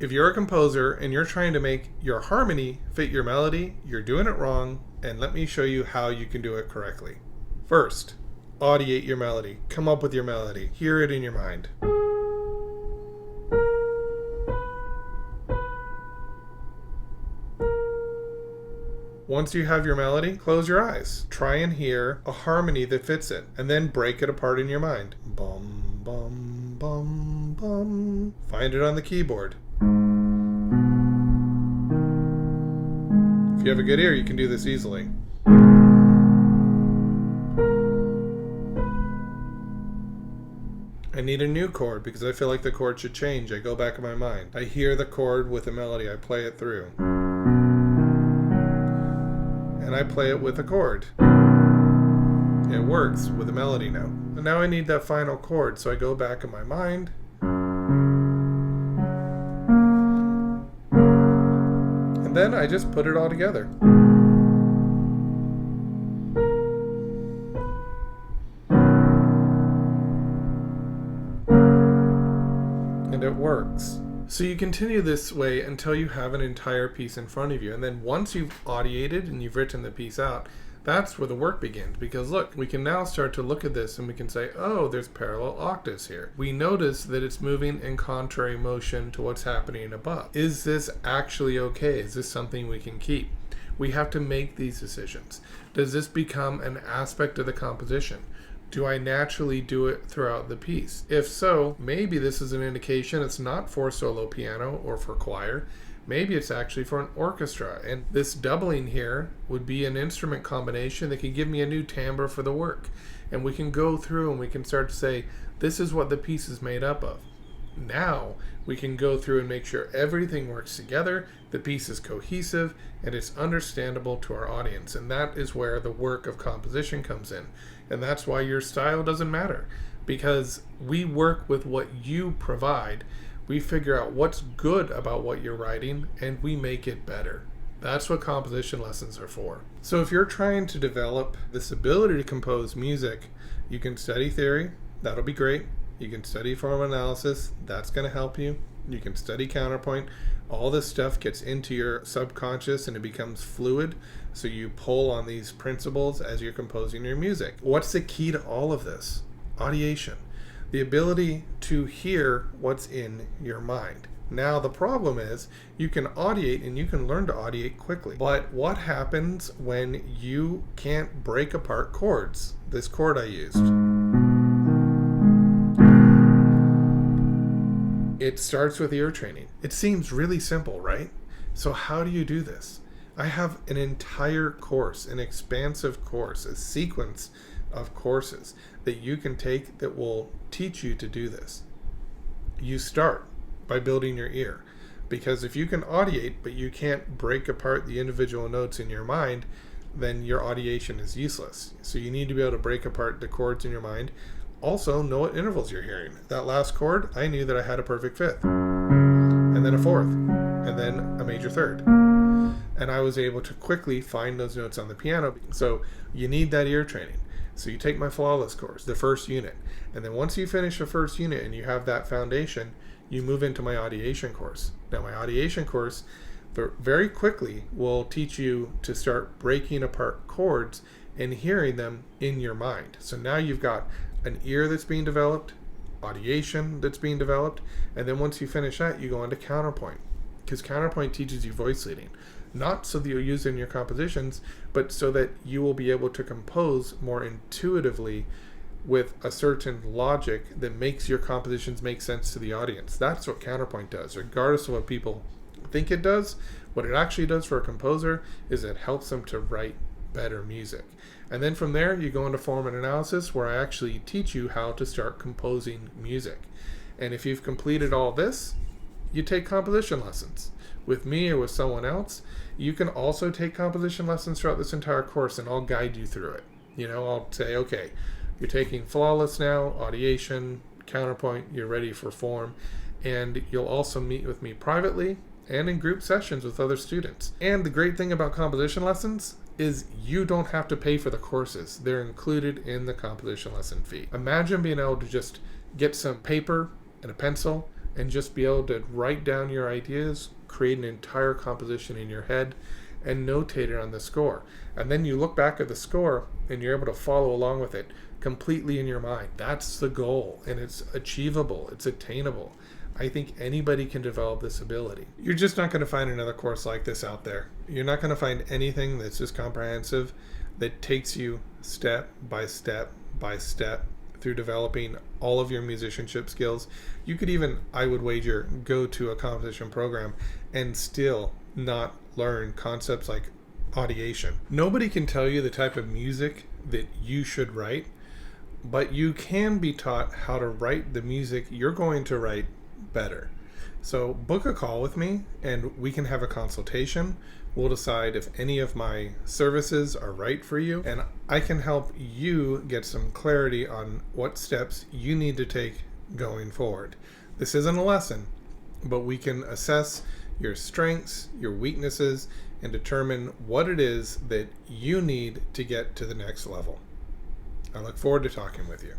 If you're a composer and you're trying to make your harmony fit your melody, you're doing it wrong, and let me show you how you can do it correctly. First, audiate your melody. Come up with your melody. Hear it in your mind. Once you have your melody, close your eyes. Try and hear a harmony that fits it, and then break it apart in your mind. Bum, bum, bum, bum. Find it on the keyboard. If you have a good ear, you can do this easily. I need a new chord because I feel like the chord should change. I go back in my mind. I hear the chord with the melody. I play it through. And I play it with a chord. It works with a melody now. And now I need that final chord, so I go back in my mind. And then I just put it all together. And it works. So you continue this way until you have an entire piece in front of you. And then once you've audiated and you've written the piece out, that's where the work begins. Because look, we can now start to look at this and we can say, oh, there's parallel octaves here. We notice that it's moving in contrary motion to what's happening above. Is this actually okay? Is this something we can keep? We have to make these decisions. Does this become an aspect of the composition? Do I naturally do it throughout the piece? If so, maybe this is an indication it's not for solo piano or for choir. Maybe it's actually for an orchestra. And this doubling here would be an instrument combination that can give me a new timbre for the work. And we can go through and we can start to say, this is what the piece is made up of. Now we can go through and make sure everything works together, the piece is cohesive, and it's understandable to our audience. And that is where the work of composition comes in. And that's why your style doesn't matter, because we work with what you provide. We figure out what's good about what you're writing, and we make it better. That's what composition lessons are for. So if you're trying to develop this ability to compose music, you can study theory. That'll be great. You can study form analysis. That's going to help you. You can study counterpoint. All this stuff gets into your subconscious and it becomes fluid. So you pull on these principles as you're composing your music. What's the key to all of this? Audiation. The ability to hear what's in your mind. Now the problem is you can audiate and you can learn to audiate quickly. But what happens when you can't break apart chords? This chord I used. It starts with ear training. It seems really simple, right? So how do you do this? I have an entire course, an expansive course, a sequence of courses that you can take that will teach you to do this. You start by building your ear, because if you can audiate but you can't break apart the individual notes in your mind, then your audiation is useless. So you need to be able to break apart the chords in your mind. Also, know what intervals you're hearing. That last chord, I knew that I had a perfect fifth, and then a fourth, and then a major third. And I was able to quickly find those notes on the piano. So you need that ear training. So you take my flawless course, the first unit, and then once you finish the first unit and you have that foundation, you move into my audiation course. Now my audiation course very quickly will teach you to start breaking apart chords and hearing them in your mind. So now you've got an ear that's being developed, audiation that's being developed, and then once you finish that, you go on to counterpoint, because counterpoint teaches you voice leading, not so that you'll use it in your compositions, but so that you will be able to compose more intuitively with a certain logic that makes your compositions make sense to the audience. That's what counterpoint does, regardless of what people think it does. What it actually does for a composer is it helps them to write better music. And then from there you go into form and analysis, where I actually teach you how to start composing music. And if you've completed all this, you take composition lessons with me or with someone else. You can also take composition lessons throughout this entire course, and I'll guide you through it. I'll say, okay, you're taking flawless now, audiation, counterpoint, you're ready for form, and you'll also meet with me privately and in group sessions with other students. And the great thing about composition lessons is you don't have to pay for the courses. They're included in the composition lesson fee. Imagine being able to just get some paper and a pencil and just be able to write down your ideas, create an entire composition in your head, and notate it on the score. And then you look back at the score and you're able to follow along with it completely in your mind. That's the goal, and it's achievable, it's attainable. I think anybody can develop this ability. You're just not going to find another course like this out there. You're not going to find anything that's just comprehensive, that takes you step by step by step through developing all of your musicianship skills. You could even, I would wager, go to a composition program and still not learn concepts like audiation. Nobody can tell you the type of music that you should write, but you can be taught how to write the music you're going to write better. So book a call with me and we can have a consultation. We'll decide if any of my services are right for you, and I can help you get some clarity on what steps you need to take going forward. This isn't a lesson, but we can assess your strengths, your weaknesses, and determine what it is that you need to get to the next level. I look forward to talking with you.